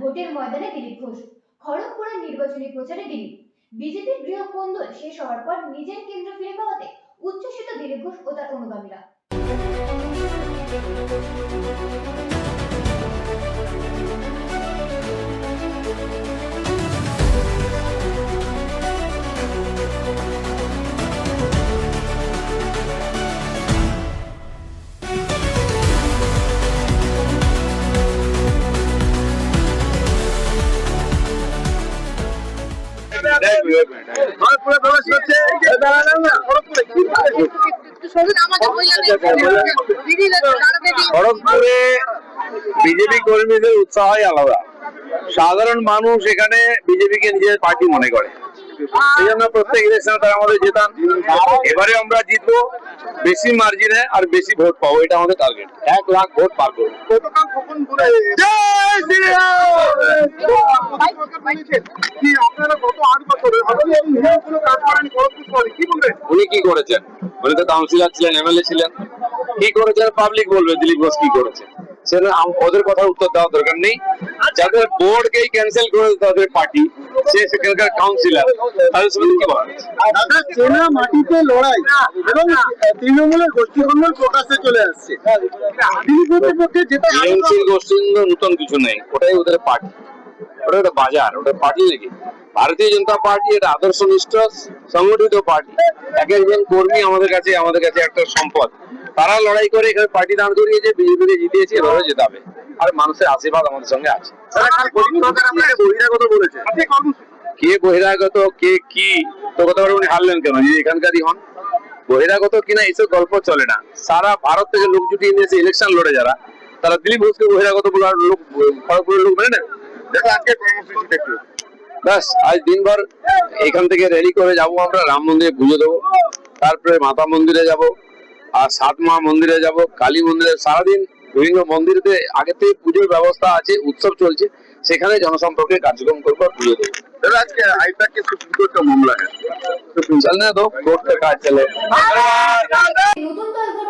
ভোটের ময়দানে দিলীপ ঘোষ। খড়গপুরের নির্বাচনী প্রচারে দিলীপ। বিজেপির গৃহকন্দল শেষ হওয়ার পর নিজের কেন্দ্র ফিরে পাওয়াতে উচ্ছ্বসিত দিলীপ ঘোষ ও তার অনুগামীরা। খড়গপুরে বিজেপি কর্মীদের উৎসাহই আলাদা। সাধারণ মানুষ এখানে বিজেপিকে নিজের পার্টি মনে করে, সেই জন্য প্রত্যেক ইলেকশনে তারা আমাদের জেতান। এবারে আমরা জিতবো বেশি মার্জিনে আর বেশি ভোট পাবো, এটা আমাদের টার্গেট। 1 লাখ ভোট পার করবো। উনি কি করেছেন? উনি তো কাউন্সিলর ছিলেন, এমএলএ ছিলেন। কি করেছেন পাবলিক বলবে দিলীপ ঘোষ কি করেছে, সেটা ওদের কথা উত্তর দেওয়ার দরকার নেই। যাদের বোর্ডকেই ক্যান্সেল করে তাদের পার্টি, সে সেখানকার কাউন্সিলর, তাদের সঙ্গে কি বলা চেনা মাটিতে লড়াই এবং তৃণমূলের গোষ্ঠীদ্বন্দ্ব প্রকাশ্যে চলে আসছে। টিএমসির গোষ্ঠীদ্বন্দ্ব নতুন কিছু নেই, ওটাই ওদের পার্টি, ওটা একটা বাজার, ওটা পার্টি নাকি? ভারতীয় জনতা পার্টি এটা আদর্শনিষ্ঠ সংগঠিত পার্টি। এক একজন কর্মী আমাদের কাছে একটা সম্পদ। তারা লড়াই করে এখানে পার্টি দাঁড় করিয়েছে, বিজেপিকে জিতিয়েছে, এভাবে জেতাবে। আর মানুষের আশীর্বাদ আমাদের সঙ্গে আছে। বহিরাগত বলেছে, কে বহিরাগত কে কি তো কথা বলে উনি হারলেন কেন? যদি এখানকারই হন। বহিরাগত কিনা এইসব গল্প চলে না। সারা ভারত থেকে লোক জুটিয়ে নিয়েছে ইলেকশন লড়ে যারা, তারা দিলীপ ঘোষকে বহিরাগত বলে আর লোক খড়গপুরের লোক মেনে নেয়? আজকে কর্মসূচি দেখলো ব্যাস, আজ দিনভর এখান থেকে রেডি করে যাবো আমরা, রাম মন্দিরে পুজো দেবো, তারপরে মাতা মন্দিরে যাব, আর 7 মা মন্দিরে যাব, কালী মন্দিরে। সারাদিন বিভিন্ন মন্দিরেতে আগে থেকে পুজোর ব্যবস্থা আছে, উৎসব চলছে, সেখানে জনসম্পর্কের কার্যক্রম করবো, পুজো দেবো। আজকে আইপ্যাককে সুপ্রিম কোর্টে মামলা है चलने दो, कोर्ट का काज चले। নতুন দল গঠন